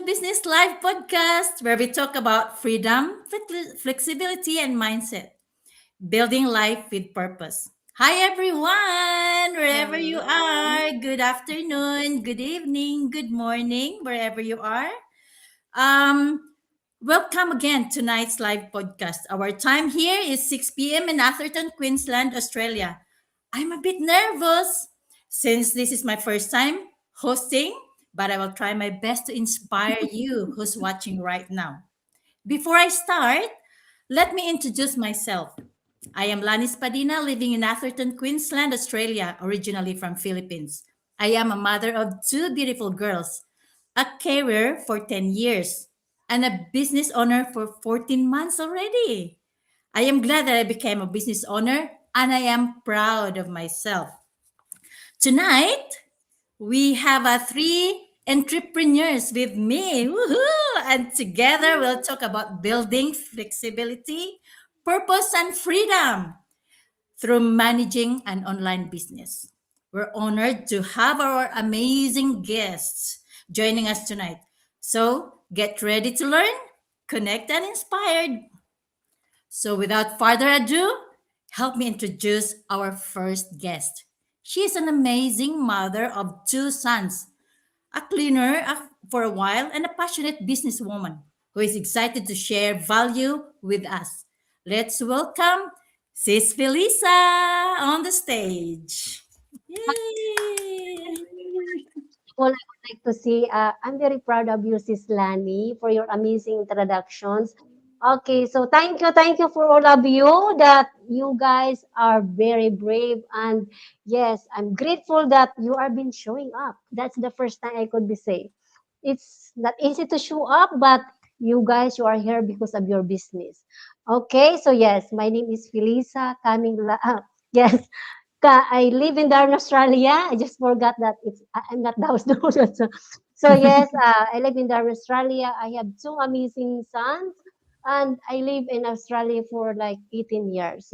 Business Live podcast where we talk about freedom, flexibility, and mindset, building life with purpose. Hi, everyone, wherever you Hello. are. Good afternoon, good evening, good morning, wherever you are. Um, Welcome again to tonight's live podcast. Our time here is 6 p.m. in Atherton, Queensland, Australia. I'm a bit nervous since this is my first time hosting, but I will try my best to inspire you who's watching right now. Before I start, let me introduce myself. I am Lanis Padina, living in Atherton, Queensland, Australia, originally from Philippines. I am a mother of two beautiful girls, a career for 10 years, and a business owner for 14 months already. I am glad that I became a business owner and I am proud of myself. Tonight, we have three entrepreneurs with me. Woohoo! And together we'll talk about building flexibility, purpose, and freedom through managing an online business. We're honored to have our amazing guests joining us tonight. So get ready to learn, connect, and inspired. So without further ado, help me introduce our first guest. She is an amazing mother of two sons, a cleaner for a while, and a passionate businesswoman who is excited to share value with us. Let's welcome Sis Felisa on the stage. Yay! All I would like to say, I'm very proud of you, Sis Lani, for your amazing introductions. Okay, so thank you for all of you that you guys are very brave. And yes, I'm grateful that you are been showing up. That's the first time I could be say. It's not easy to show up, but you are here because of your business. Okay, so yes, my name is Felisa, yes, I live in Darwin, Australia. I just forgot that I'm not the house owner. So yes, I live in Darwin, Australia. I have two amazing sons, and I live in Australia for like 18 years.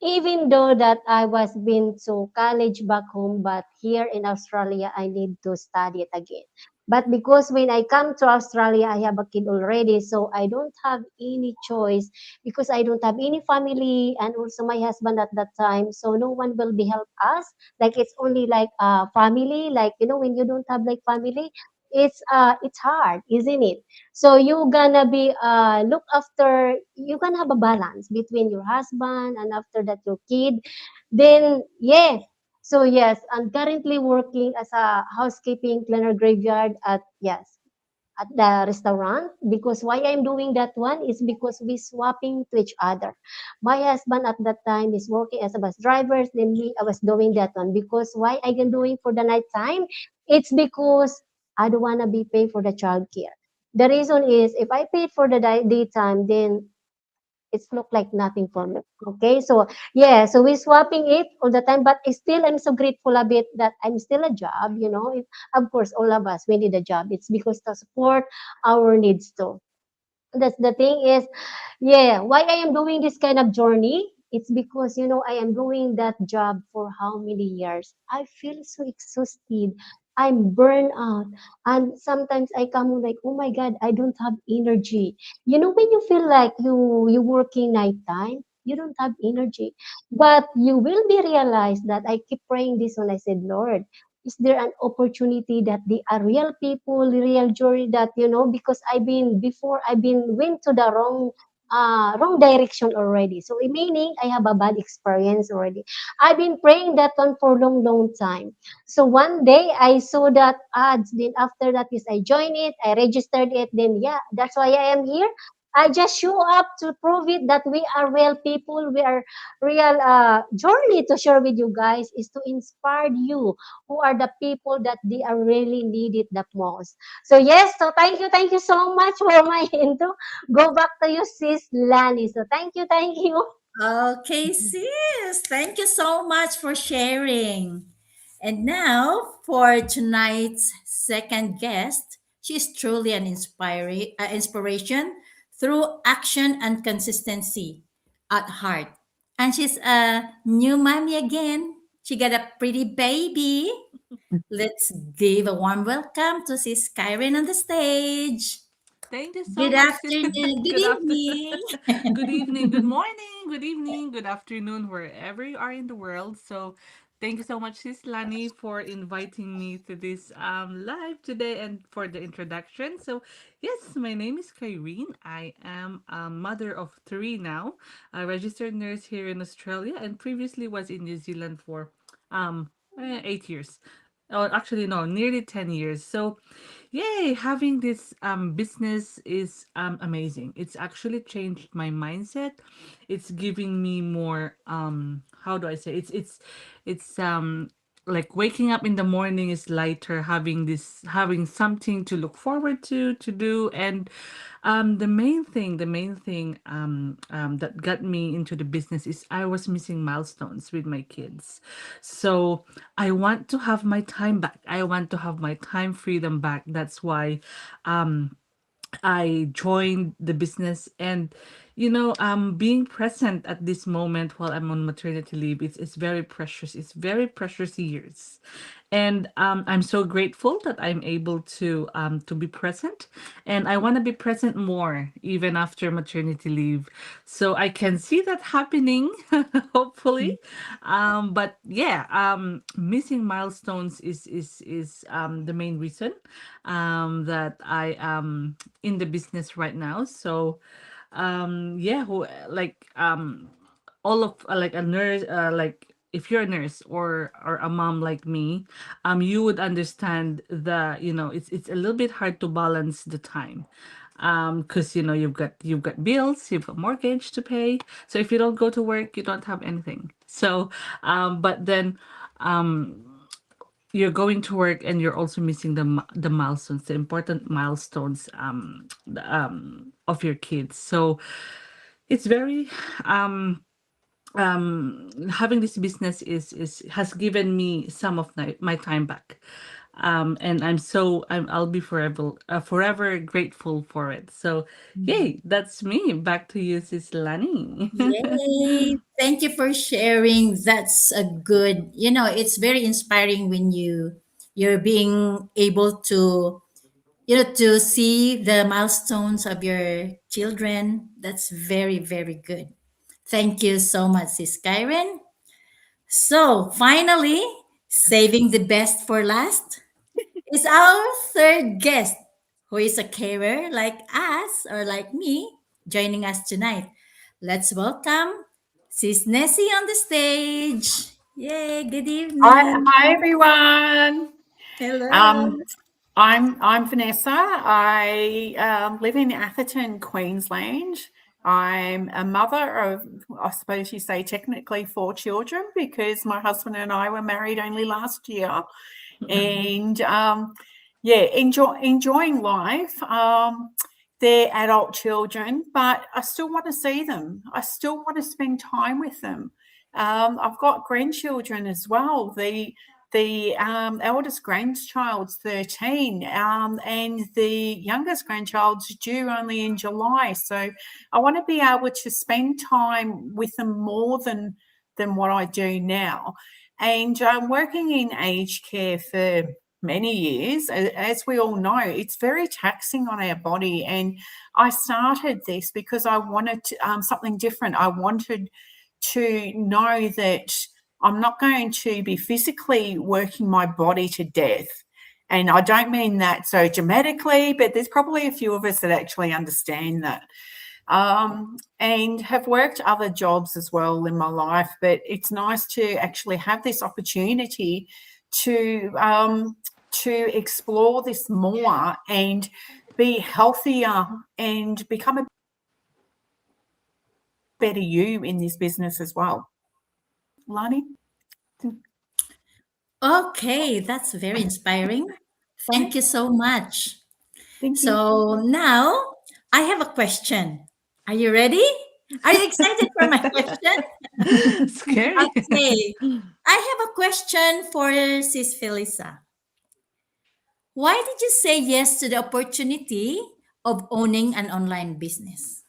Even though that I was been to college back home, but here in Australia, I need to study it again. But because when I come to Australia, I have a kid already, so I don't have any choice because I don't have any family and also my husband at that time, so no one will be help us. Like it's only like family, like when you don't have like family, it's hard, isn't it? So you gonna be look after, you gonna have a balance between your husband and after that your kid. Then yes. So yes, I'm currently working as a housekeeping cleaner graveyard at the restaurant, because why I'm doing that one is because we swapping to each other. My husband at that time is working as a bus driver, then me, I was doing that one because why I can doing for the night time? It's because I don't wanna be paid for the childcare. The reason is if I paid for the daytime, then it's look like nothing for me. Okay, so yeah, so we're swapping it all the time, but still I'm so grateful a bit that I'm still a job. If, of course, all of us we need a job. It's because to support our needs too. That's the thing is, yeah, why I am doing this kind of journey. It's because I am doing that job for how many years. I feel so exhausted. I'm burned out, and sometimes I come home like, oh my god, I don't have energy. When you feel like you working nighttime, you don't have energy, but you will be realized that I keep praying this when I said, Lord, is there an opportunity that they are real people, real jury that because I've been went to the wrong direction already. So meaning I have a bad experience already. I've been praying that one for a long time. So one day I saw that ads. Then after that is I joined it, I registered it. Then yeah, that's why I am here. I just show up to prove it that we are real people. We are real journey to share with you guys is to inspire you who are the people that they are really needed the most. So yes, so thank you so much for my intro. Go back to you, sis Lani. So thank you. Okay, sis. Thank you so much for sharing. And now for tonight's second guest. She's truly an inspiration through action and consistency at heart. And she's a new mommy again. She got a pretty baby. Let's give a warm welcome to Sis Kyren on the stage. Thank you so Good much, sis. afternoon, good Good after evening. good evening, good morning, good evening, good afternoon, wherever you are in the world. So thank you so much, sis Lani, for inviting me to this live today and for the introduction. So yes, my name is Kyrene. I am a mother of three now, a registered nurse here in Australia, and previously was in New Zealand for 8 years. Oh, actually, no, nearly 10 years. So, yay, having this business is amazing. It's actually changed my mindset. It's giving me more how do I say? It's like waking up in the morning is lighter, having something to look forward to do. And the main thing that got me into the business is I was missing milestones with my kids. So I want to have my time back. I want to have my time freedom back. That's why um I joined the business. And being present at this moment while I'm on maternity leave, it's very precious. It's very precious years. And I'm so grateful that I'm able to be present, and I want to be present more even after maternity leave, so I can see that happening, hopefully. But yeah, missing milestones is the main reason that I am in the business right now. So yeah, all of like a nurse, like if you're a nurse or a mom like me, you would understand it's a little bit hard to balance the time, because you've got bills, you've got mortgage to pay. So if you don't go to work, you don't have anything. So but then um you're going to work and you're also missing the milestones, the important milestones of your kids. So it's very having this business is has given me some of my time back. And I'll be forever grateful for it. So yay, that's me. Back to you, sis Lani. Yay. Thank you for sharing. That's a good, it's very inspiring when you're being able to, to see the milestones of your children. That's very, very good. Thank you so much, Sis Kyren. So finally, saving the best for last is our third guest, who is a carer like us or like me, joining us tonight. Let's welcome Sis Nessie on the stage. Yay, good Hi, evening. hi everyone. Hello. Um, I'm Vanessa. I live in Atherton, Queensland. I'm a mother of, I suppose you say, technically four children because my husband and I were married only last year, and yeah, enjoying life. They're adult children, but I still want to see them. I still want to spend time with them. I've got grandchildren as well. The eldest grandchild's 13, and the youngest grandchild's due only in July. So I want to be able to spend time with them more than what I do now. And working in aged care for many years, as we all know, it's very taxing on our body. And I started this because I wanted something different. I wanted to know that I'm not going to be physically working my body to death. And I don't mean that so dramatically, but there's probably a few of us that actually understand that. And have worked other jobs as well in my life, but it's nice to actually have this opportunity to explore this more and be healthier and become a better you in this business as well. Lani? Okay, that's very inspiring. Yeah, Thank you so much. thank you. So now I have a question. Are you ready? Are you excited for my question? Scary. Okay. I have a question for Sis Felisa. Why did you say yes to the opportunity of owning an online business?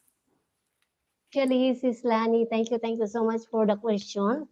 Actually, Sis Lani, thank you so much for the question.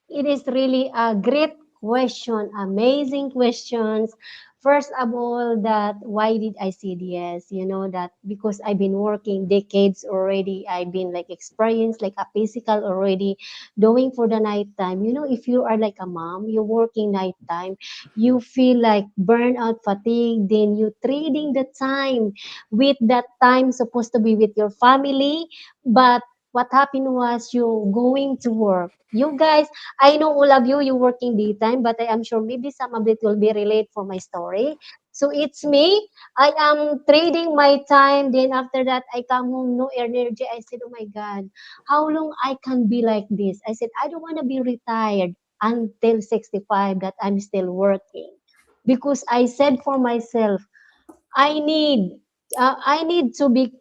It is really a great question, amazing questions. First of all, that why did I say yes? You know that because I've been working decades already. I've been like experienced like a physical already doing for the nighttime. You know, if you are like a mom, you're working nighttime, you feel like burnout, fatigue, then you trading the time with that time supposed to be with your family, but what happened was you going to work. You guys, I know all of you, you working daytime, but I am sure maybe some of it will be relate for my story. So it's me. I am trading my time. Then after that, I come home, no energy. I said, oh my God, how long I can be like this? I said, I don't want to be retired until 65 that I'm still working. Because I said for myself, I need I need to be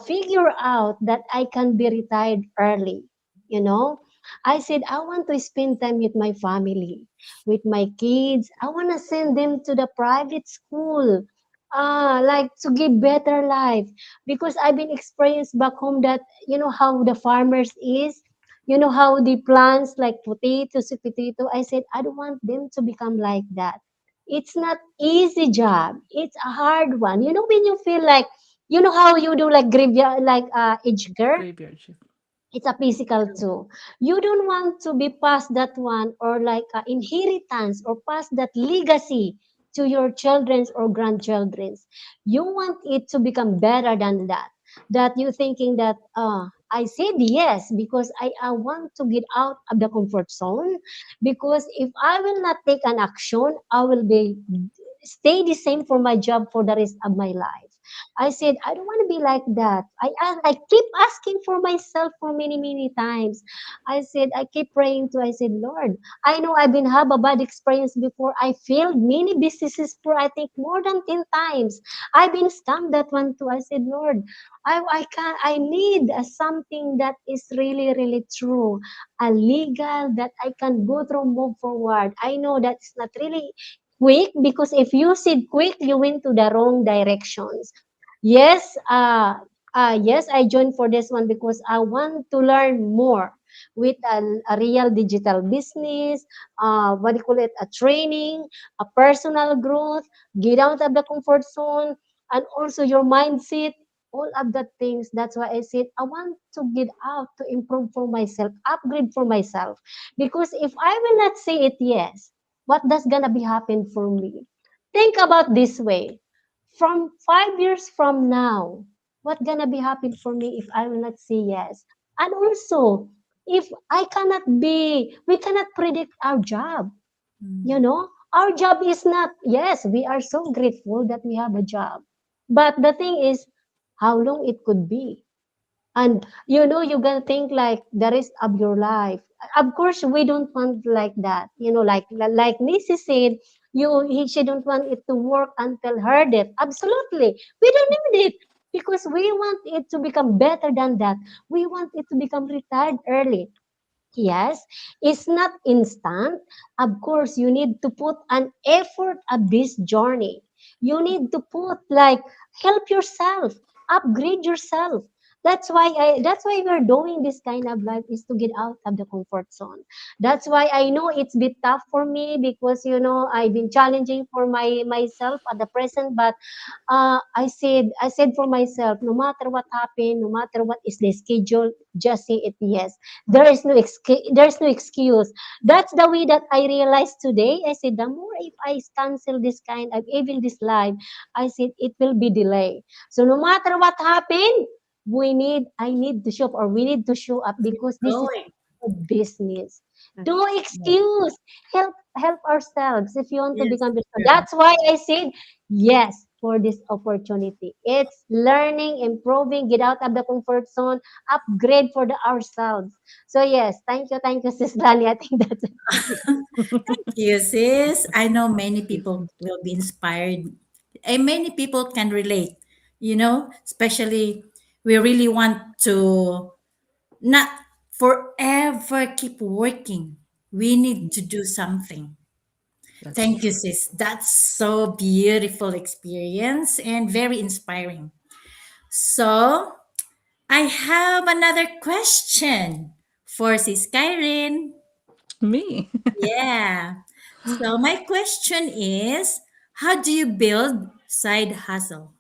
figure out that I can be retired early. You know, I said I want to spend time with my family, with my kids. I want to send them to the private school, like to give better life because I've been experienced back home that you know how the farmers is. You know how the plants like potatoes, sweet potato. I said I don't want them to become like that. It's not easy job. It's a hard one. You know when you feel like you know how you do like graveyard like age care, Graveyard shift. it's a physical too. You don't want to be past that one or like a inheritance or pass that legacy to your children's or grandchildren's. You want it to become better than that. That you thinking that I said yes because I want to get out of the comfort zone because if I will not take an action, I will be stay the same for my job for the rest of my life. I said, I don't want to be like that. I keep asking for myself for many, many times. I said, I keep praying to, I said, Lord, I know I've been have a bad experience before. I failed many businesses for, I think, more than 10 times. I've been scammed that one too. I said, Lord, I need something that is really, really true, a legal that I can go through, move forward. I know that's not really quick because if you said quick, you went to the wrong directions. Yes, yes, I joined for this one because I want to learn more with a real digital business, what do you call it, a training, a personal growth, get out of the comfort zone, and also your mindset, all of the things. That's why I said I want to get out to improve for myself, upgrade for myself. Because if I will not say it yes, what does gonna be happen for me? Think about this way from 5 years from now, what gonna be happen for me if I will not say yes? And also, if I cannot be, we cannot predict our job. You Mm. know, our job is not, yes, we are so grateful that we have a job. But the thing is, how long it could be. And you know, you're gonna think like the rest of your life. Of course, we don't want like that. You know, like Nisi said, she don't want it to work until her death. Absolutely, we don't need it because we want it to become better than that. We want it to become retired early. Yes, it's not instant. Of course, you need to put an effort of this journey. You need to put like help yourself, upgrade yourself. That's why we're doing this kind of life is to get out of the comfort zone. That's why I know it's a bit tough for me because you know I've been challenging for myself at the present, but I said for myself, no matter what happened, no matter what is the schedule, just say it yes. There's no excuse. That's the way that I realized today. I said, the more if I cancel this kind of even this live, I said it will be delayed. So no matter what happened, I need to show up or we need to show up Keep because this is going. a business. That's No Yes, excuse. Help ourselves if you want to yes, become this. true. That's why I said yes for this opportunity. It's learning, improving, get out of the comfort zone, upgrade for ourselves. So yes, thank you, Sis Lani. I think that's it. Yes, sis. I know many people will be inspired and many people can relate, especially we really want to not forever keep working. We need to do something. that's Thank you, true. sis. That's so beautiful experience and very inspiring. So I have another question for sis Kyrene. Me. Yeah. So my question is, how do you build side hustle?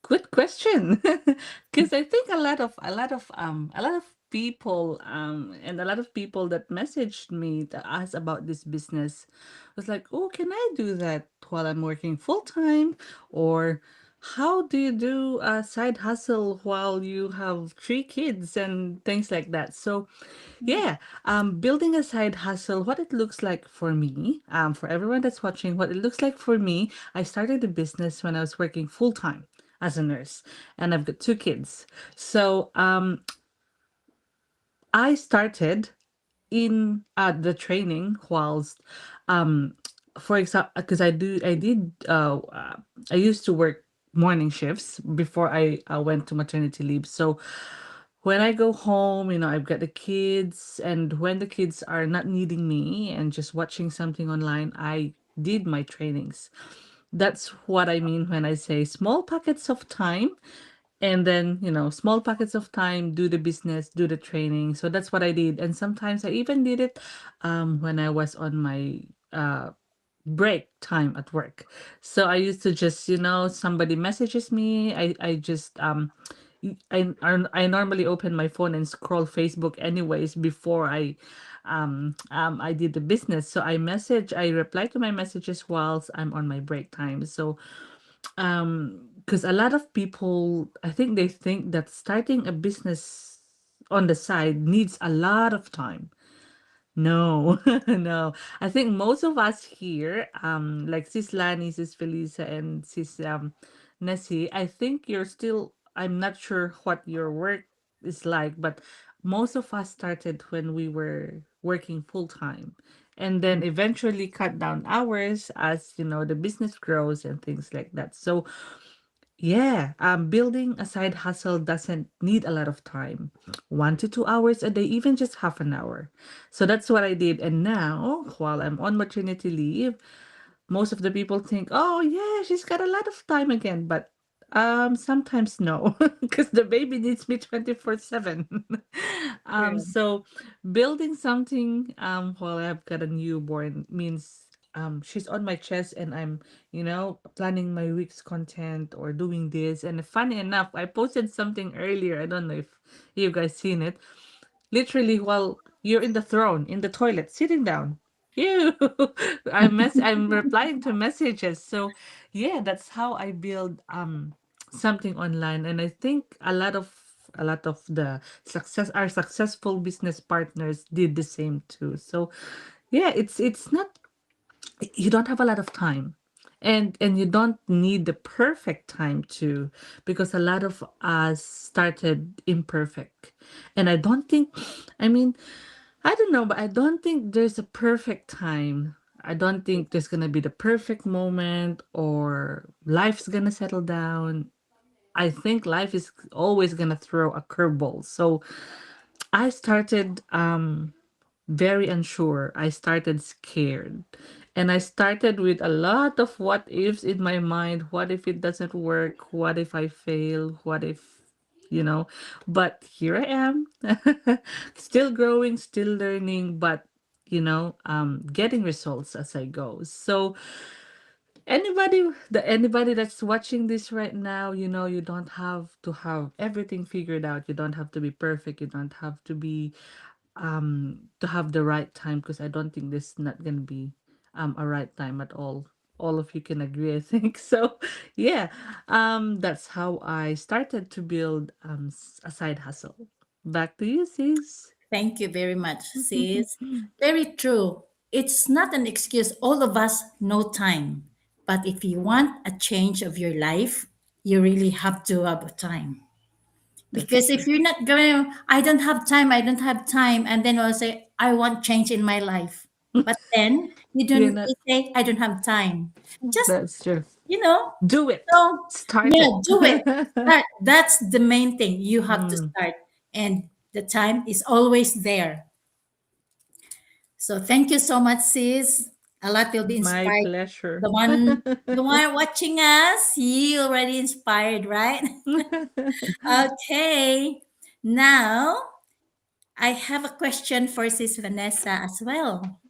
Good question. Because I think a lot of people and a lot of people that messaged me to ask about this business was like, "Oh, can I do that while I'm working full time?" Or how do you do a side hustle while you have three kids and things like that? So yeah, building a side hustle, what it looks like for me, for everyone that's watching, what it looks like for me, I started a business when I was working full time as a nurse, and I've got two kids. So I started in the training whilst, um, for example, because I used to work morning shifts before I went to maternity leave. So when I go home, I've got the kids, and when the kids are not needing me and just watching something online, I did my trainings. That's what I mean when I say small pockets of time, and then, small pockets of time, do the business, do the training. So that's what I did. And sometimes I even did it when I was on my uh break time at work. So I used to just, somebody messages me, I just I normally open my phone and scroll Facebook anyways before I did the business. So I reply to my messages whilst I'm on my break time. So because a lot of people, I think they think that starting a business on the side needs a lot of time. No, no. I think most of us here, like Sis Lani, Sis Felisa, and Sis Nessie, I think you're still, I'm not sure what your work is like, but most of us started when we were working full time and then eventually cut down hours as, the business grows and things like that. So yeah, building a side hustle doesn't need a lot of time. 1 to 2 hours a day, even just half an hour. So that's what I did. And now, while I'm on maternity leave, most of the people think, "Oh, yeah, she's got a lot of time again." But sometimes no, because the baby needs me 24/7. True. So building something while I've got a newborn means she's on my chest and I'm, planning my week's content or doing this. And funny enough, I posted something earlier. I don't know if you guys seen it, literally while you're in the throne in the toilet sitting down, you I'm replying to messages. So yeah, that's how I build something online. And I think a lot of the successful business partners did the same too. So yeah, it's not, you don't have a lot of time, and you don't need the perfect time too, because a lot of us started imperfect. And I don't think, I mean, I don't know, but I don't think there's a perfect time. I don't think there's gonna be the perfect moment or life's gonna settle down. I think life is always gonna throw a curveball. So I started very unsure. I started scared. And I started with a lot of what ifs in my mind. What if it doesn't work? What if I fail? What if, But here I am, still growing, still learning, but, getting results as I go. So, anybody that's watching this right now, you don't have to have everything figured out. You don't have to be perfect. You don't have to have the right time, because I don't think this not gonna be a right time at all. All of you can agree, I think. So yeah, that's how I started to build a side hustle. Back to you, sis. Thank you very much, sis. Very true. It's not an excuse. All of us no time. But if you want a change of your life, you really have to have a time. That's Because if true. you're not going, I don't have time, and then I'll say, I want change in my life. But then You're you not. say, I don't have time. Just, That's true. you know, Do it. so Start yeah, it. do it. Start. That's the main thing. You have to Mm, start. And the time is always there. So thank you so much, sis. A lot will be my inspired. pleasure. The one watching us, you already inspired, right? Okay. Now I have a question for sis Vanessa as well.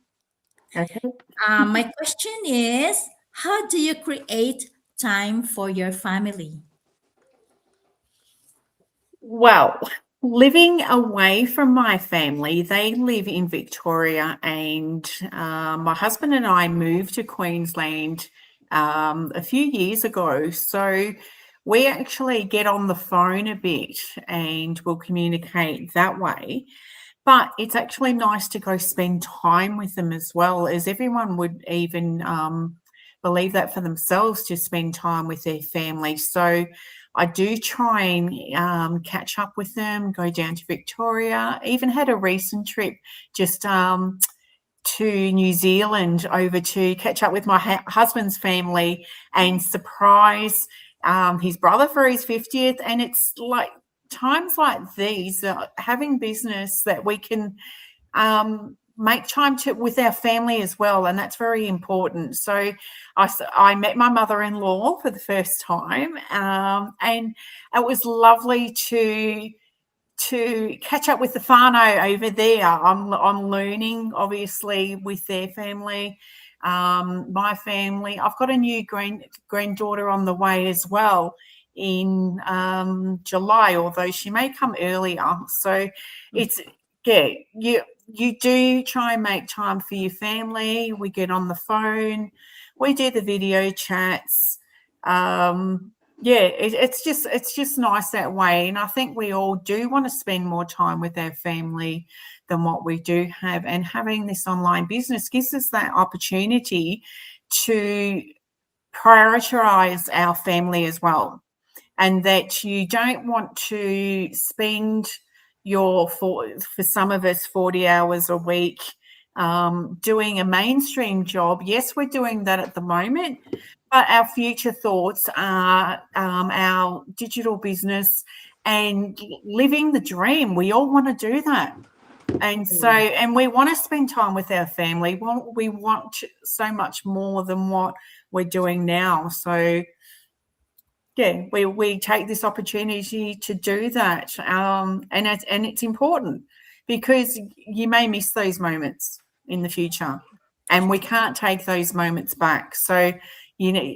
Okay. My question is, how do you create time for your family? Well, living away from my family, they live in Victoria, and my husband and I moved to Queensland a few years ago. So we actually get on the phone a bit and we'll communicate that way. But it's actually nice to go spend time with them as well, as everyone would even believe that for themselves, to spend time with their family. So I do try and catch up with them, go down to Victoria. Even had a recent trip just to New Zealand over to catch up with my husband's family and surprise his brother for his 50th. And it's like times like these, having business that we can make time to with our family as well, and that's very important. So I met my mother-in-law for the first time, and it was lovely to catch up with the whānau over there. I'm learning obviously with their family, my family. I've got a new granddaughter on the way as well in July, although she may come earlier. So it's yeah, you do try and make time for your family. We get on the phone, we do the video chats. Yeah, it's just nice that way, and I think we all do want to spend more time with our family than what we do have. And having this online business gives us that opportunity to prioritize our family as well, and that you don't want to spend for some of us 40 hours a week doing a mainstream job. Yes, we're doing that at the moment, but our future thoughts are our digital business and living the dream. We all want to do that. And so, Mm. and we want to spend time with our family. We want so much more than what we're doing now. So, yeah, we take this opportunity to do that, and it's important because you may miss those moments in the future, and we can't take those moments back. So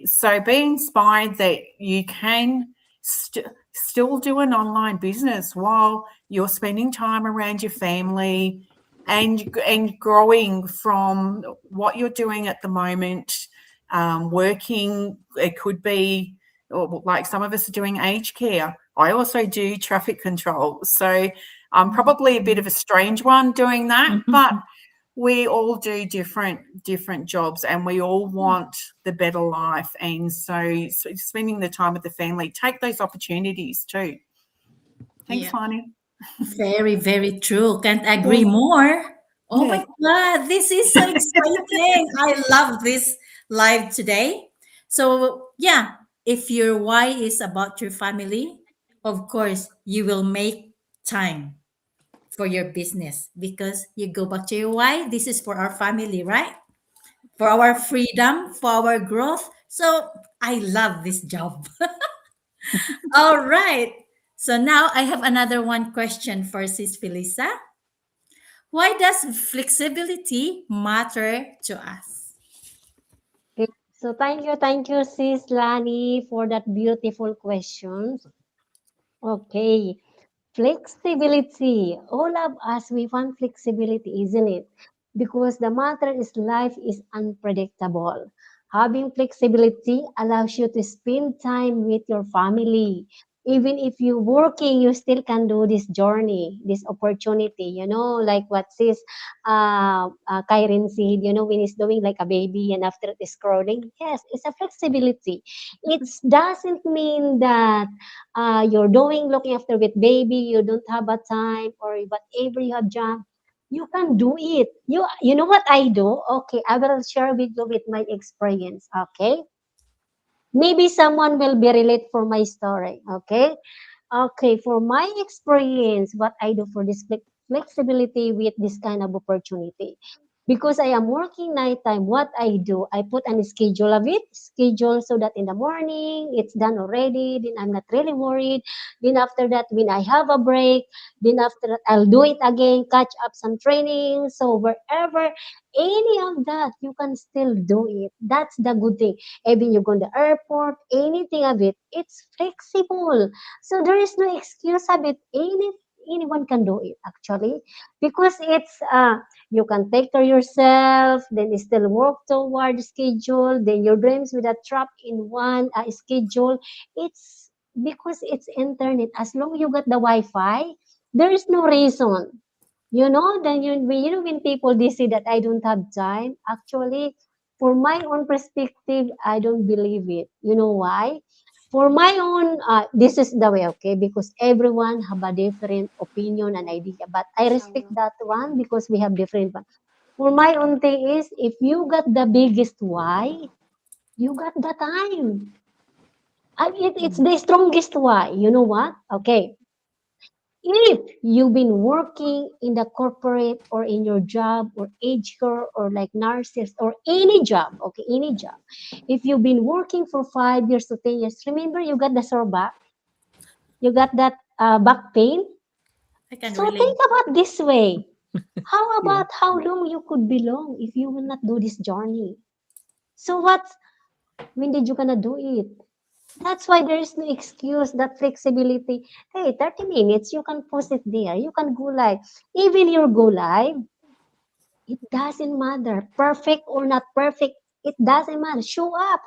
so be inspired that you can still do an online business while you're spending time around your family and growing from what you're doing at the moment. Working, it could be or like some of us are doing aged care. I also do traffic control. So I'm probably a bit of a strange one doing that, but we all do different jobs and we all want the better life. And so spending the time with the family, take those opportunities too. Thanks, Yeah. Lani. Very, very true. Can't agree Yeah. more. Oh Yeah. my God, this is so exciting. I love this live today. So, yeah, if your why is about your family, of course, you will make time for your business because you go back to your why. This is for our family, right? For our freedom, for our growth. So, I love this job. All right. So, now I have another one question for Sis Felisa. Why does flexibility matter to us? Okay. So thank you, Sis Lani, for that beautiful question. Okay. Flexibility. All of us, we want flexibility, isn't it? Because the matter is life is unpredictable. Having flexibility allows you to spend time with your family. Even if you're working, you still can do this journey, this opportunity, like what sis Kyrene said, when he's doing like a baby and after it is scrolling. Yes, it's a flexibility. It doesn't mean that you're doing looking after with baby, you don't have a time or whatever you have job, you can do it. You know what I do? Okay, I will share with you with my experience. Okay, maybe someone will be relate for my story. Okay, okay, for my experience, what I do for this flexibility with this kind of opportunity. because I am working nighttime, what I do, I put on a schedule of it, schedule so that in the morning it's done already. Then I'm not really worried. Then after that, when I have a break, then after that, I'll do it again, catch up some training. So wherever, any of that, you can still do it. That's the good thing. Even you go to the airport, anything of it, it's flexible. So there is no excuse of it. Anyone can do it actually because it's you can take care yourself, then you still work toward schedule, then your dreams with a trap in one schedule. It's because it's internet. As long you got the Wi-Fi, there is no reason. Then when people they say that I don't have time, actually, for my own perspective, I don't believe it. You know why? For my own, this is the way, okay? Because everyone have a different opinion and idea, but I respect that one because we have different one. For my own thing is, if you got the biggest why, you got the time. It's the strongest why. You know what? Okay, if you've been working in the corporate or in your job or age care or like nurses or any job, okay, any job. If you've been working for 5 years to 10 years, remember you got the sore back, you got that back pain. I can So relate. think about this way. How Yeah. about how long you could belong if you will not do this journey? So when did you gonna do it? That's why there is no excuse, that flexibility. Hey, 30 minutes, you can post it there. You can go live. Even your go live, it doesn't matter. Perfect or not perfect, it doesn't matter. Show up.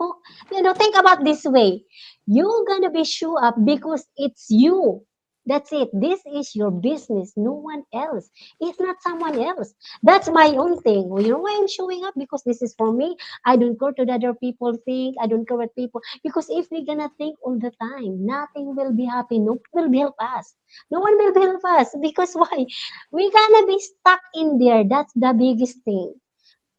Think about this way. You're gonna be show up because it's you. That's it. This is your business. No one else. It's not someone else. That's my own thing. You know why I'm showing up? Because this is for me. I don't care to the other people think. I don't care what people. Because if we're gonna think all the time, nothing will be happy. No one will help us. No one will help us. Because why? We're gonna be stuck in there. That's the biggest thing.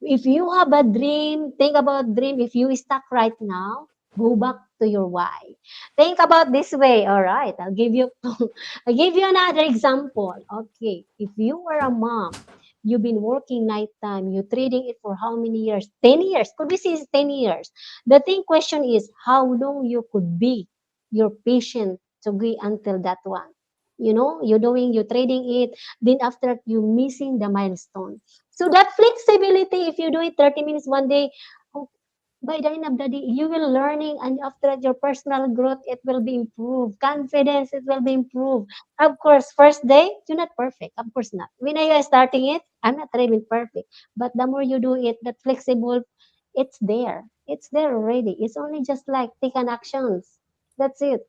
If you have a dream, think about dream. If you stuck right now, go back to your why. Think about this way. All right, I'll give you I'll give you another example. Okay, if you are a mom, you've been working nighttime, you're trading it for how many years? 10 years. Could be say 10 years. The thing question is how long you could be your patient to go until that one. You're trading it, then after that, you missing the milestone. So that flexibility, if you do it 30 minutes one day, oh, by the end of the day, you will learning, and after that, your personal growth, it will be improved. Confidence, it will be improved. Of course, first day, you're not perfect. Of course not. When I was starting it, I'm not really perfect. But the more you do it, that flexible, it's there. It's there already. It's only just like take an actions. That's it.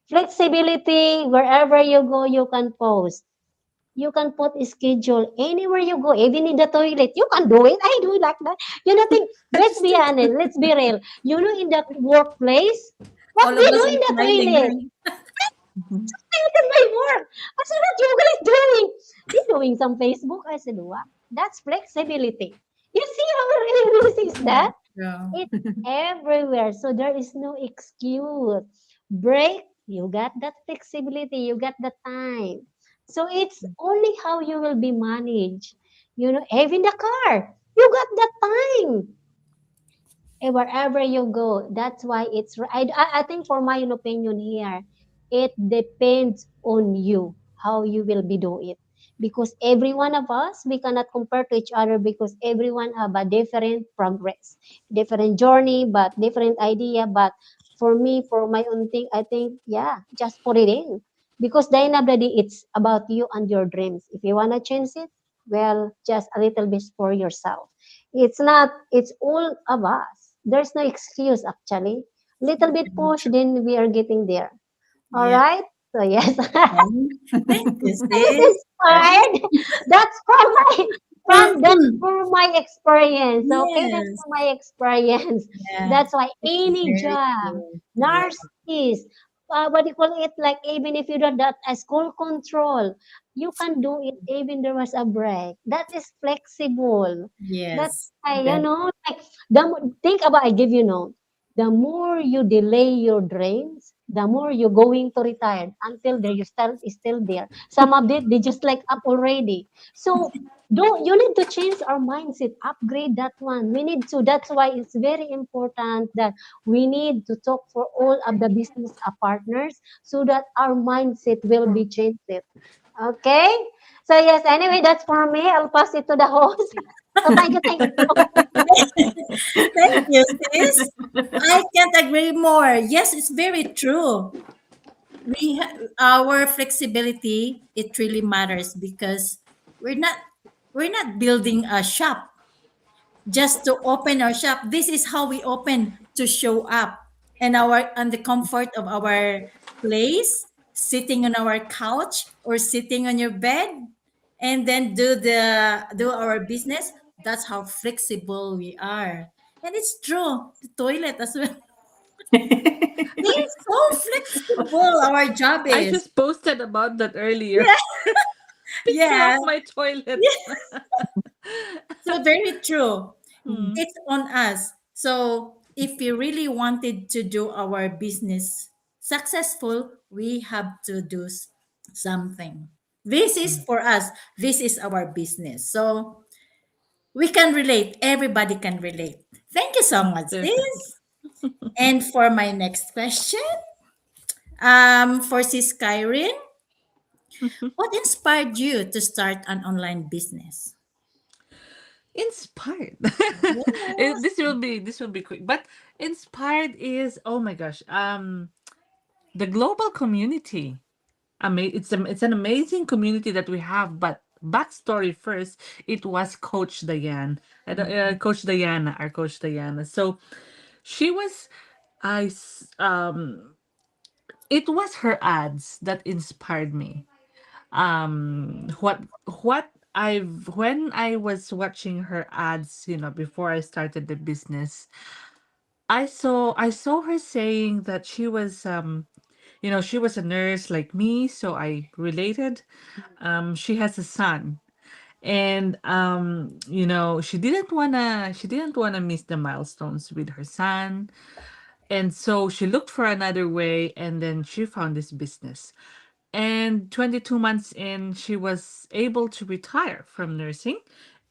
Flexibility, wherever you go, you can post. You can put a schedule anywhere you go, even in the toilet. You can do it. I do it like that. Think, let's be honest, let's be real. In the workplace, what All we of do us in are the smiling, toilet? right? Mhm. Look at my work. I said, what you guys doing? You're doing some Facebook. I said, what? That's flexibility. You see how really is Yeah. that? Yeah. It's everywhere. So there is no excuse. Break, you got that flexibility, you got the time. So it's only how you will be managed. Even the car, you got the time wherever you go. That's why I think for my own opinion here, it depends on you how you will be doing it. Because every one of us, we cannot compare to each other because everyone have a different progress, different journey, but different idea. But for me, for my own thing, I think, yeah, just put it in. Because the end of the day, it's about you and your dreams. If you want to change it, well, just a little bit for yourself. It's not, it's all of us. There's no excuse actually. Little bit push, then we are getting there. All Yeah. right. So yes, Thank you, I was sis. Right? inspired. That's from my that's for my experience. Okay, that's Yes. for my experience. Yeah. That's why It's any very job, true. Yeah. nurses, what do you call it? Like even if you do that a school control, you can do it even there was a break. That is flexible. That's Yes. why That. like think about. I give you note. The more you delay your dreams, the more you're going to retire until there you still there. Some of it they just like up already. So don't you need to change our mindset, upgrade that one. We need to. That's why it's very important that we need to talk for all of the business partners so that our mindset will be changed. Okay. So yes. Anyway, that's for me. I'll pass it to the host. So thank you. Thank you. Thank you, sis. I can't agree more. Yes, it's very true. Our flexibility, it really matters because we're not we're not building a shop just to open our shop. This is how we open to show up and our and the comfort of our place, sitting on our couch or sitting on your bed, and then do our business. That's how flexible we are. And it's true. The toilet as well. We're so flexible. Our job I is. just posted about that earlier. Yeah. Picture Yeah. of my toilet. Yeah. So very true. Hmm. It's on us. So if we really wanted to do our business successful, we have to do something. This is for us. This is our business. So we can relate. Everybody can relate. Thank you so much, Definitely. sis. And for my next question, for sis Kyrene, what inspired you to start an online business? Inspired. Yes. This will be quick. But inspired is, oh my gosh, the global community. It's an amazing community that we have. But backstory first, it was Coach Diane, Coach Diana, our Coach Diana. So she was, I s- it was her ads that inspired me. What I've when I was watching her ads, before I started the business, I saw her saying that she was a nurse like me, so I related. She has a son, and she didn't wanna miss the milestones with her son, and so she looked for another way, and then she found this business. And 22 months in, she was able to retire from nursing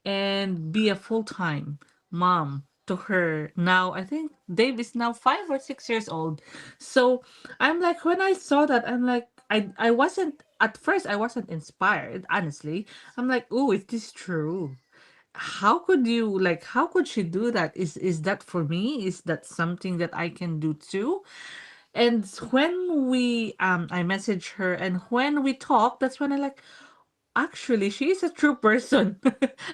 and be a full-time mom to her. Now, I think Dave is now 5 or 6 years old. So I'm like, when I saw that, I'm like, I wasn't, at first, I wasn't inspired, honestly. I'm like, oh, is this true? How could she do that? Is that for me? Is that something that I can do too? And when I messaged her, and when we talked, that's when I like, actually, she is a true person.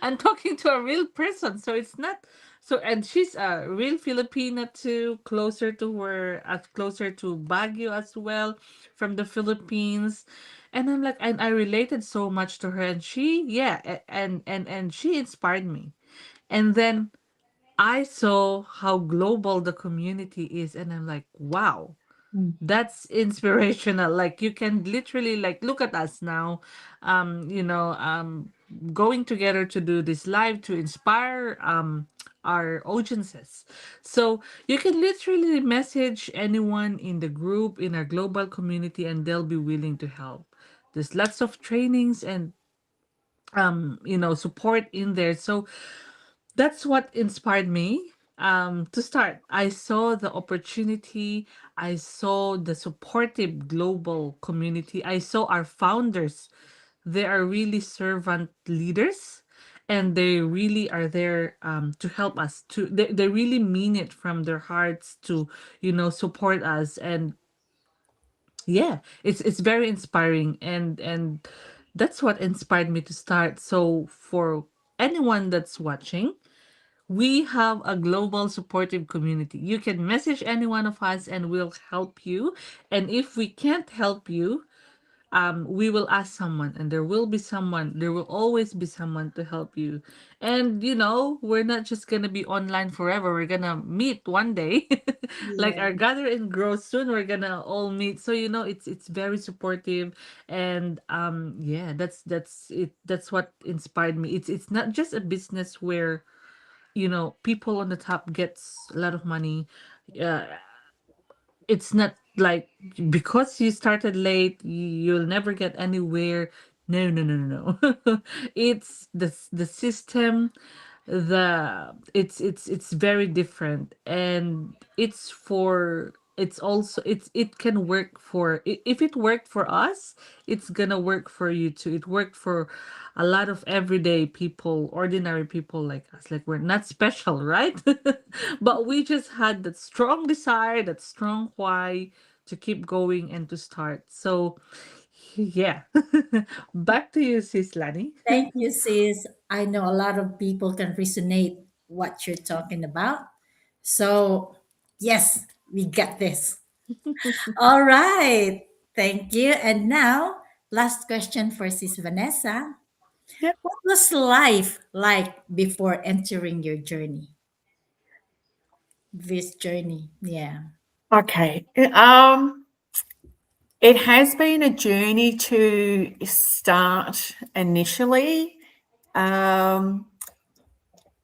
I'm talking to a real person. So it's not so, and she's a real Filipina too, closer to Baguio as well, from the Philippines. And I'm like, and I related so much to her, and she, yeah, and she inspired me. And then I saw how global the community is, and I'm like, wow, that's inspirational. Like, you can literally, like, look at us now, going together to do this live to inspire our audiences. So you can literally message anyone in the group, in our global community, and they'll be willing to help. There's lots of trainings and support in there. So that's what inspired me to start. I saw the opportunity, I saw the supportive global community, I saw our founders. They are really servant leaders, and they really are there to help us. They really mean it from their hearts to support us. And yeah, it's very inspiring, and that's what inspired me to start. So for anyone that's watching, we have a global supportive community. You can message any one of us and we'll help you. And if we can't help you, we will ask someone, and there will always be someone to help you. And we're not just gonna be online forever. We're gonna meet one day. Like Yeah. our gather and grow soon, we're gonna all meet. So it's very supportive. And yeah, that's it. That's what inspired me. It's not just a business where people on the top gets a lot of money. uh, it's not like, because you started late, you'll never get anywhere. No, no, no, no, no. It's the system, it's very different, and it's also, it can work for, if it worked for us, it's gonna work for you too. It worked for a lot of everyday people, ordinary people like us. Like, we're not special, right? But we just had that strong desire, that strong why to keep going and to start. So yeah. Back to you, sis Lani. Thank you, sis. I know a lot of people can resonate what you're talking about. So, yes, we got this. All right. Thank you. And now, last question for Sis Vanessa. Yep. What was life like before entering your journey? This journey. Yeah. Okay. It has been a journey to start initially. Um,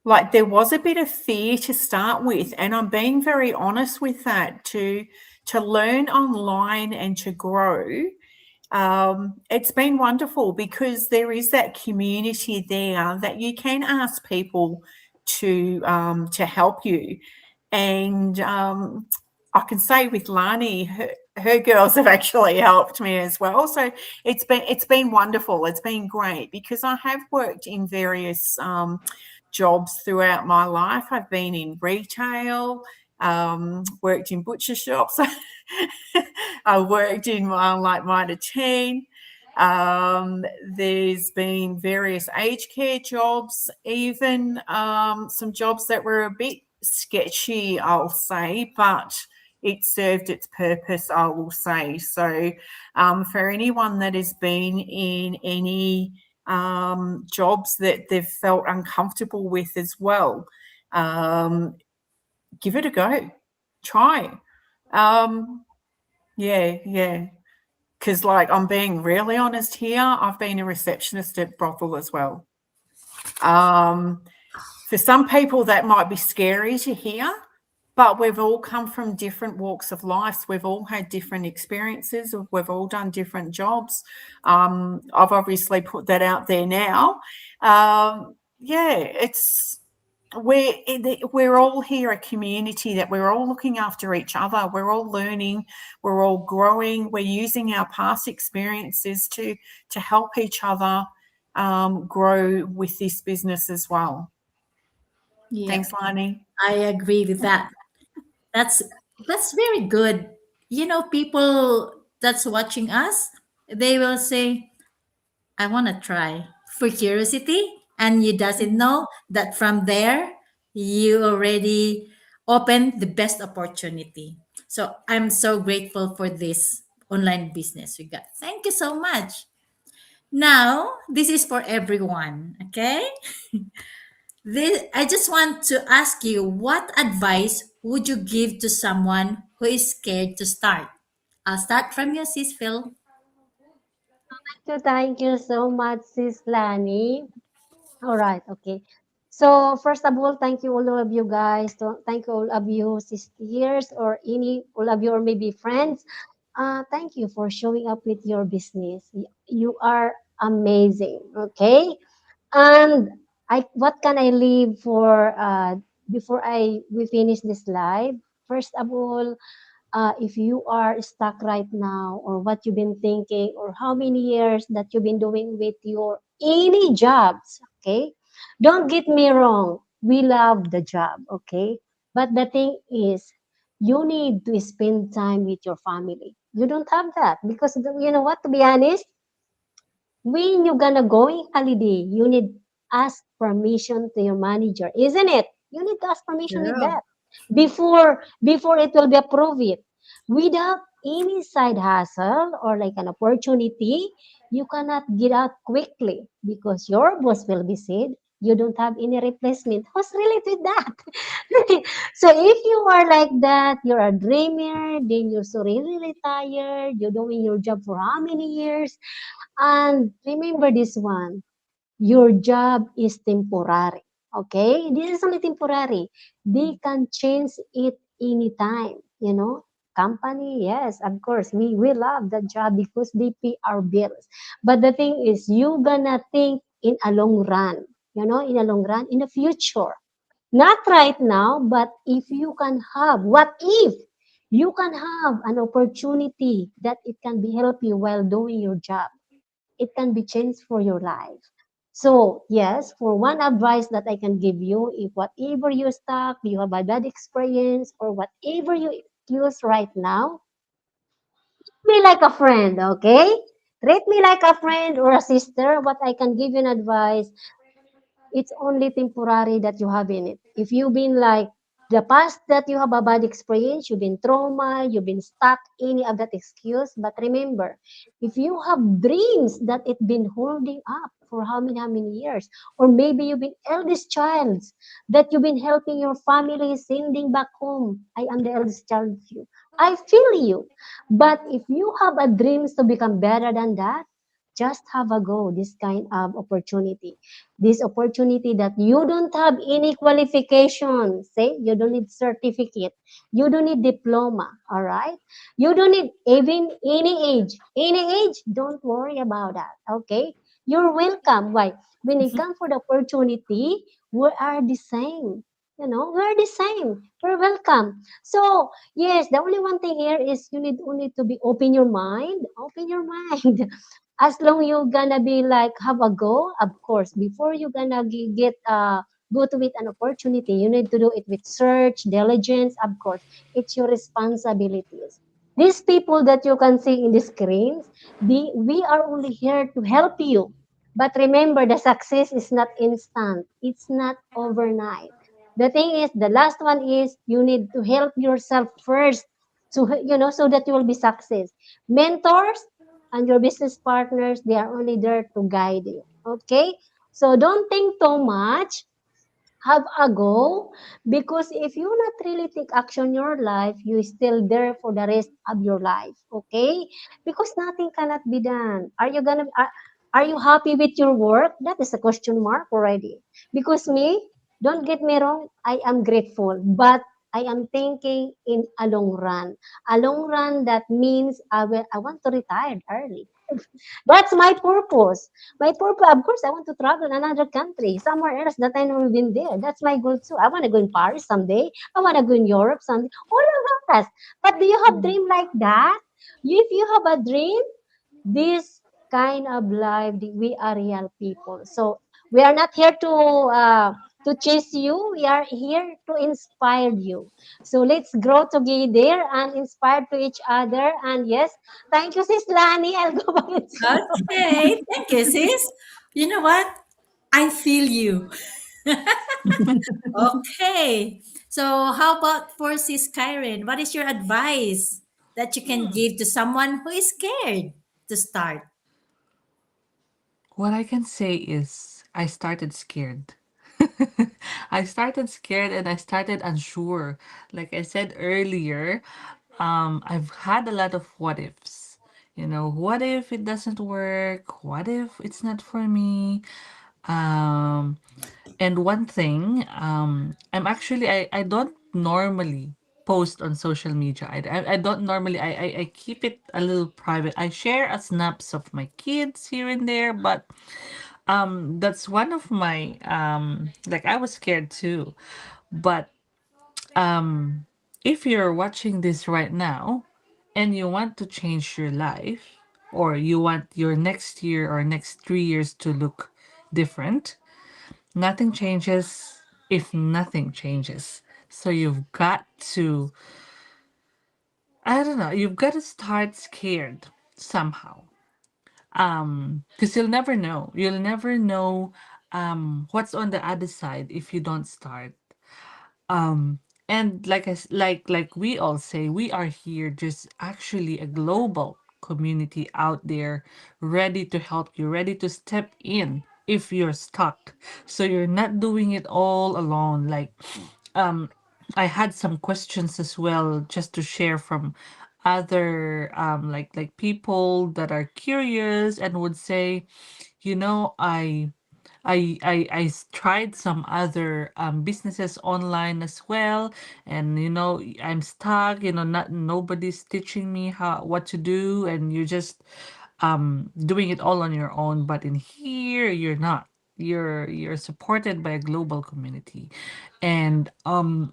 like there was a bit of fear to start with, and I'm being very honest with that. To learn online and to grow, it's been wonderful because there is that community there that you can ask people to help you. And I can say with Lani, her girls have actually helped me as well. So it's been wonderful. It's been great because I have worked in various jobs throughout my life. I've been in retail, worked in butcher shops. I worked in like Mitre 10. There's been various aged care jobs, even some jobs that were a bit sketchy, I'll say, but it served its purpose, I will say. So, for anyone that has been in any jobs that they've felt uncomfortable with as well, um, give it a go. Try. Um, yeah. Because, like, I'm being really honest here, I've been a receptionist at brothel as well. Um, for some people, that might be scary to hear, but we've all come from different walks of life. We've all had different experiences. We've all done different jobs. I've obviously put that out there now. Yeah, we're all here a community that we're all looking after each other. We're all learning. We're all growing. We're using our past experiences to help each other grow with this business as well. Yeah. Thanks, Lani. I agree with that. That's that's very good. People that's watching us, they will say, I want to try for curiosity, and you doesn't know that from there you already open the best opportunity. So I'm so grateful for this online business we got. Thank you so much. Now, this is for everyone, okay? I just want to ask you, what advice would you give to someone who is scared to start? I'll start from you, sis Phil. Thank you so much, Sis Lani. All right, okay. So first of all, thank you all of you guys. Thank you all of you sisters or any all of you or maybe friends. Thank you for showing up with your business. You are amazing. Okay. And what can I leave for before I we finish this live? First of all, if you are stuck right now or what you've been thinking or how many years that you've been doing with your any jobs, okay, don't get me wrong, we love the job, okay, but the thing is you need to spend time with your family. You don't have that because you know what, to be honest, when you're gonna going holiday, you need ask permission to your manager, isn't it? You need to ask permission with True. that before it will be approved. It. Without any side hustle or like an opportunity, you cannot get out quickly because your boss will be said you don't have any replacement. Who's related that? So if you are like that, you're a dreamer, then you're so really tired, you're doing your job for how many years? And remember this one, your job is temporary. Okay? This is only temporary. They can change it anytime, you know? company, yes, of course, we love the job because they pay our bills. But the thing is, you gonna think in a long run, in a long run, in the future. Not right now, but if you can have, what if you can have an opportunity that it can be help you while doing your job? It can be changed for your life. So yes, for one advice that I can give you, if whatever you stuck, you have a bad experience or whatever you use right now, treat me like a friend, okay? Treat me like a friend or a sister. What I can give you an advice, it's only temporary that you have in it. If you've been like the past that you have a bad experience, you've been trauma, you've been stuck, any of that excuse. But remember, if you have dreams that it been holding up for how many years, or maybe you've been eldest child that you've been helping your family sending back home. I am the eldest child of you. I feel you. But if you have a dreams to become better than that, just have a go this kind of opportunity, this opportunity that you don't have any qualification, say you don't need certificate, you don't need diploma, all right, you don't need even any age, don't worry about that, okay, you're welcome. Why? When it comes for the opportunity, we are the same, we're the same, we're welcome. So yes, the only one thing here is you need only to be open your mind. As long you gonna be like have a go, of course, before you gonna get go to it an opportunity, you need to do it with search diligence, of course, it's your responsibilities. These people that you can see in the screens, we are only here to help you, but remember, the success is not instant, it's not overnight. The thing is, the last one is you need to help yourself first, so so that you will be success. Mentors and your business partners, they are only there to guide you. Okay? So don't think too much. Have a go, because if you not really take action in your life, you still there for the rest of your life. Okay? Because nothing cannot be done. Are you happy with your work? That is a question mark already. Because me, don't get me wrong, I am grateful, but I am thinking in a long run. A long run that means I want to retire early. That's my purpose. My purpose, of course, I want to travel another country, somewhere else that I never been there. That's my goal too. I want to go in Paris someday. I want to go in Europe someday. All of us. But do you have dream like that? If you have a dream, this kind of life, we are real people. So we are not here to chase you. We are here to inspire you. So let's grow together and inspire to each other. And yes, thank you, Sis Lani. I'll go back and see you. Okay, thank you, sis. You know what? I feel you. Okay. So, how about for Sis Kyren? What is your advice that you can Hmm. give to someone who is scared to start? What I can say is I started scared. I started scared and I started unsure. Like I said earlier, I've had a lot of what ifs. What if it doesn't work? What if it's not for me? Um, and one thing, I don't normally post on social media. I don't normally, I keep it a little private. I share a snaps of my kids here and there, but that's one of my like I was scared too. But if you're watching this right now and you want to change your life, or you want your next year or next 3 years to look different, nothing changes if nothing changes. So you've got to, I don't know, you've got to start scared somehow. Because you'll never know. You'll never know what's on the other side if you don't start. Um, and like we all say, we are here just actually a global community out there ready to help you, ready to step in if you're stuck. So you're not doing it all alone. Like um I had some questions as well just to share from other people that are curious and would say, I tried some other businesses online as well, and I'm stuck. Not nobody's teaching me how what to do, and you're just doing it all on your own. But in here, you're not. You're supported by a global community, and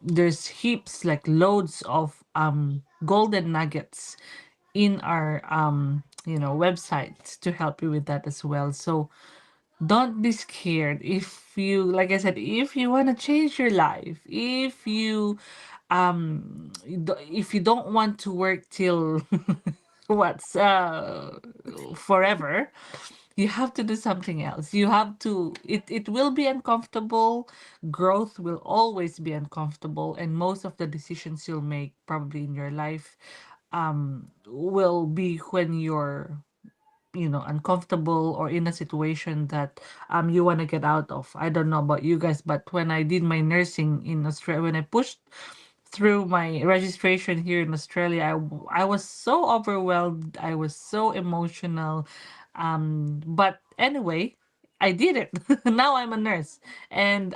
there's heaps, like loads of golden nuggets in our website to help you with that as well. So don't be scared. If you, like I said, if you want to change your life, if you if you don't want to work till what's forever, you have to do something else. You have to, it will be uncomfortable. Growth will always be uncomfortable, and most of the decisions you'll make probably in your life will be when you're uncomfortable, or in a situation that you want to get out of. I don't know about you guys, but when I did my nursing in Australia, when I pushed through my registration here in Australia, I was so overwhelmed, I was so emotional, but anyway, I did it. Now I'm a nurse. And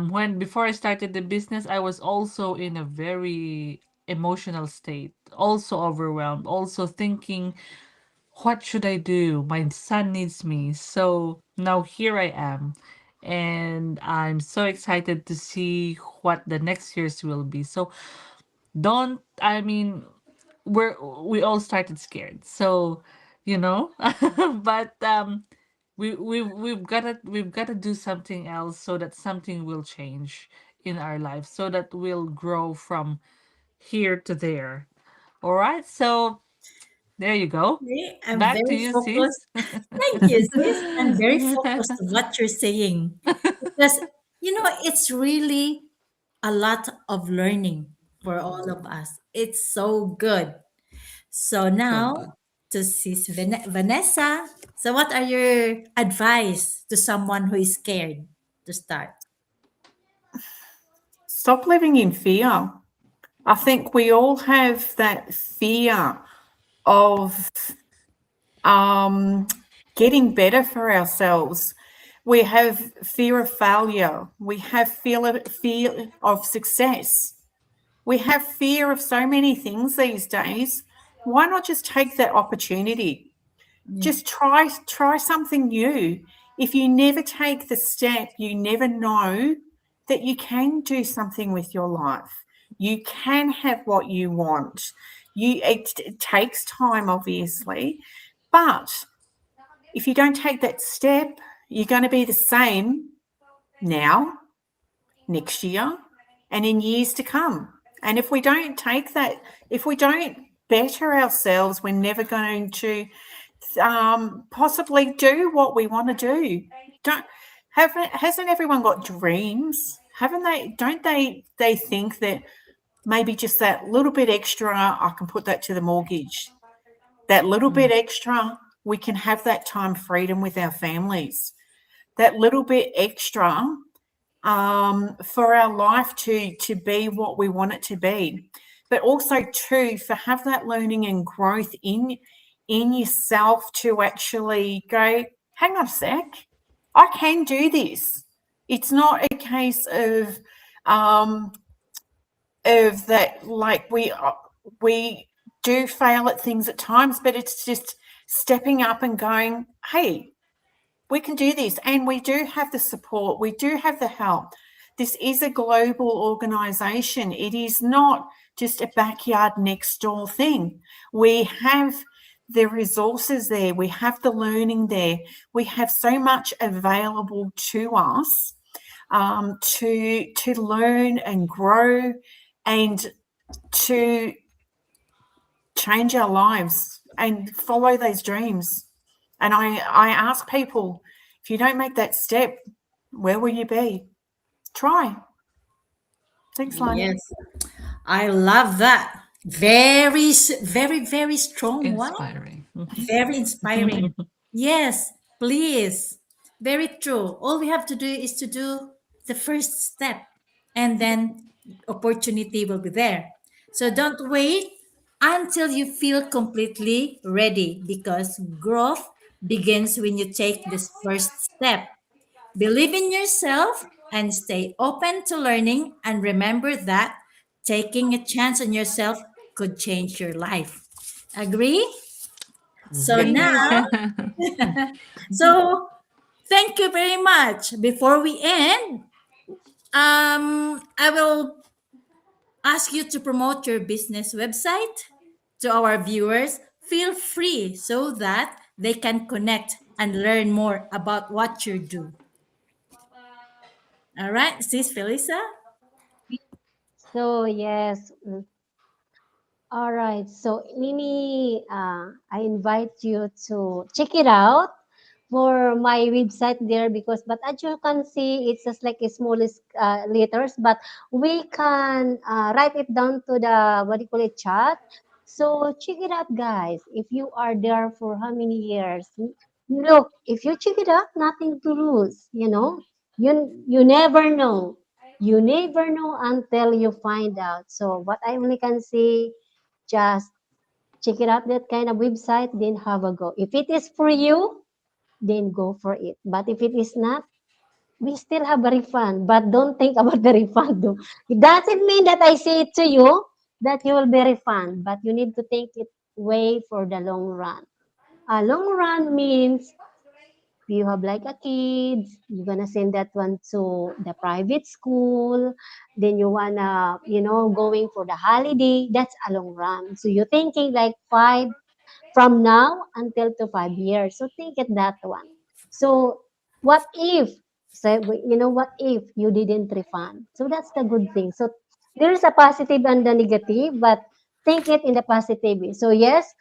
when before I started the business, I was also in a very emotional state, also overwhelmed, also thinking, what should I do? My son needs me. So now here I am. And I'm so excited to see what the next years will be. So don't, I mean, we all started scared. So, you know, but we've gotta do something else, so that something will change in our lives, so that we'll grow from here to there. All right. So there you go. Okay, I'm Back to very you, sis. focused. Thank you, sis. I'm very focused on what you're saying because it's really a lot of learning for all of us. It's so good. So So now good. to sis Vanessa. So what are your advice to someone who is scared to start? Stop living in fear. I think we all have that fear of um, getting better for ourselves. We have fear of failure. We have fear of success. We have fear of so many things these days. Why not just take that opportunity? Yeah. Just try something new. If you never take the step, you never know that you can do something with your life. You can have what you want. It takes time, obviously, but if you don't take that step, you're going to be the same now, next year, and in years to come. And if we don't take that, if we don't better ourselves, we're never going to possibly do what we want to do. Don't haven't hasn't everyone got dreams? Haven't they? Don't they think that maybe just that little bit extra, I can put that to the mortgage. That little bit extra, we can have that time freedom with our families. That little bit extra for our life to be what we want it to be, but also too for have that learning and growth in yourself to actually go, hang on a sec, I can do this. It's not a case um, of that, like we do fail at things at times, but it's just stepping up and going, hey, we can do this. And we do have the support, we do have the help. This is a global organization. It is not just a backyard next door thing. We have the resources there, we have the learning there, we have so much available to us to learn and grow and to change our lives and follow those dreams. And I ask people, if you don't make that step, where will you be? Try. Thanks, Lani. Yes, I love that. Very, very, very strong one. Inspiring. Very inspiring. Yes, please. Very true. All we have to do is to do the first step, and then opportunity will be there. So don't wait until you feel completely ready, because growth begins when you take this first step. Believe in yourself and stay open to learning, and remember that taking a chance on yourself could change your life. Agree? So now, Agree. so thank you very much. Before we end, I will ask you to promote your business website to our viewers. Feel free so that they can connect and learn more about what you do. All right, sis Felisa? So yes, all right. So Nini, I invite you to check it out for my website there because, but as you can see, it's just like a smallest letters, but we can write it down to the what do you call it chat. So check it out, guys. If you are there for how many years, look, if you check it out, nothing to lose. You never know. You never know until you find out. So what I only can say, just check it out that kind of website, then have a go. If it is for you, then go for it. But if it is not, we still have a refund. But don't think about the refund. Though. It doesn't mean that I say it to you that you will be refund, but you need to think it way for the long run. A long run means you have like a kids, you're gonna send that one to the private school, then you wanna, going for the holiday, that's a long run. So you're thinking like from now until to 5 years. So think it that one. So what if, what if you didn't refund? So that's the good thing. So there's a positive and the negative, but think it in the positive way. So yes,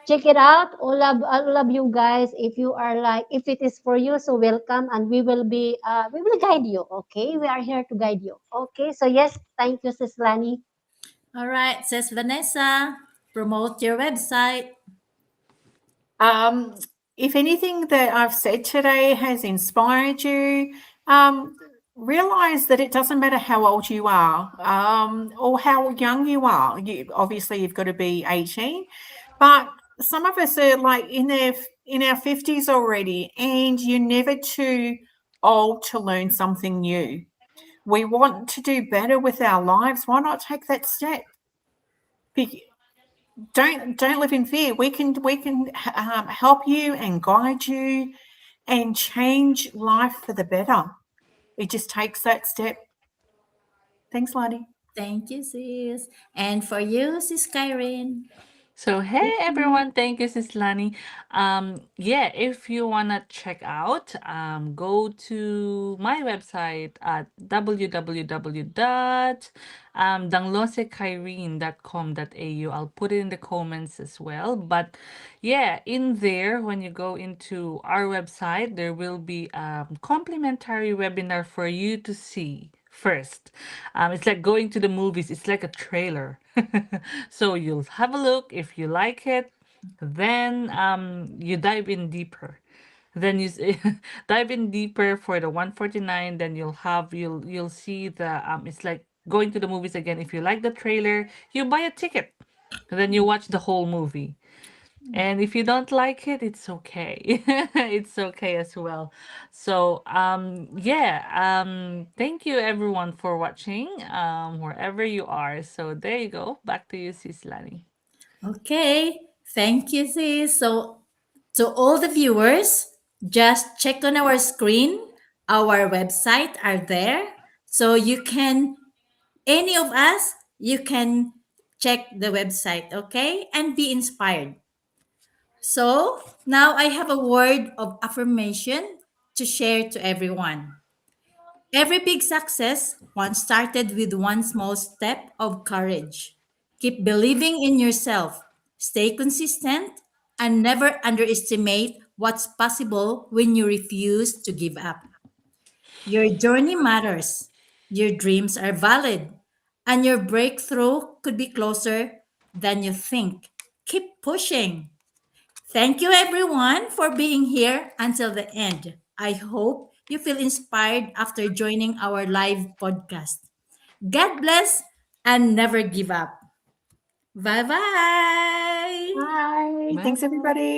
check it out. All of you guys, if you are like, if it is for you, so welcome, and we will guide you. Okay, we are here to guide you. Okay, so yes, thank you, Sis Lani. All right, says Vanessa. Promote your website. Um, if anything that I've said today has inspired you, um, realize that it doesn't matter how old you are or how young you are. Obviously you've got to be 18, but some of us are like in our 50s already, and you're never too old to learn something new. We want to do better with our lives. Why not take that step? Don't live in fear. We can help you and guide you and change life for the better. It just takes that step. Thanks, Lottie. Thank you, sis. And for you, sis Kyrene. So hey everyone, thank you, Sis Lani. Yeah, if you wanna check out, go to my website at www.danglosekyrene.com.au. I'll put it in the comments as well. But yeah, in there, when you go into our website, there will be a complimentary webinar for you to see first. It's like going to the movies. It's like a trailer. So you'll have a look. If you like it, then you dive in deeper. Then dive in deeper for the 149. Then you'll see the it's like going to the movies again. If you like the trailer, you buy a ticket. Then you watch the whole movie. And if you don't like it, it's okay. It's okay as well. So, yeah, thank you everyone for watching, wherever you are. So there you go. Back to you, Sis Lani. Okay, thank you, sis. So, to all the viewers, just check on our screen. Our website are there. So you can, any of us, you can check the website, okay? And be inspired. So now I have a word of affirmation to share to everyone. Every big success once started with one small step of courage. Keep believing in yourself, stay consistent, and never underestimate what's possible when you refuse to give up. Your journey matters, your dreams are valid, and your breakthrough could be closer than you think. Keep pushing. Thank you, everyone, for being here until the end. I hope you feel inspired after joining our live podcast. God bless and never give up. Bye bye. Bye. Bye Thanks, bye. everybody.